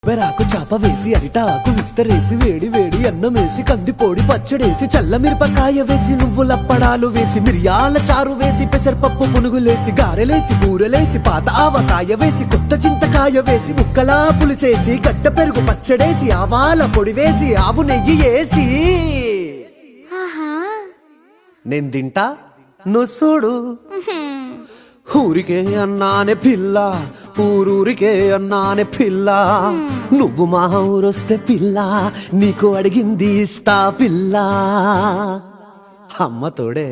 ఉప్పెరాకు చాప వేసి అరిటాకు విస్తరేసి వేడి వేడి అన్నమేసి కందిపోడి పచ్చడేసి చల్లమిరపకాయ వేసి నువ్వులప్పడాలు వేసి మిరియాల చారు వేసి పెసరపప్పు పునుగులేసి గారెలేసి బూరెలేసి పాత ఆవకాయ వేసి కొత్త చింతకాయ వేసి ముక్కలా పులిసేసి గడ్డ పెరుగు పచ్చడేసి ఆవాల పొడి వేసి ఆవు నెయ్యి వేసి నేను తింటా నువ్వు చూడు. ఊరికే అన్నానే పిల్ల, ఊరూరికే అన్నానే పిల్ల, నువ్వు మా ఊరొస్తే పిల్ల, నీకు అడిగింది ఇస్తా పిల్ల. అమ్మ తోడే.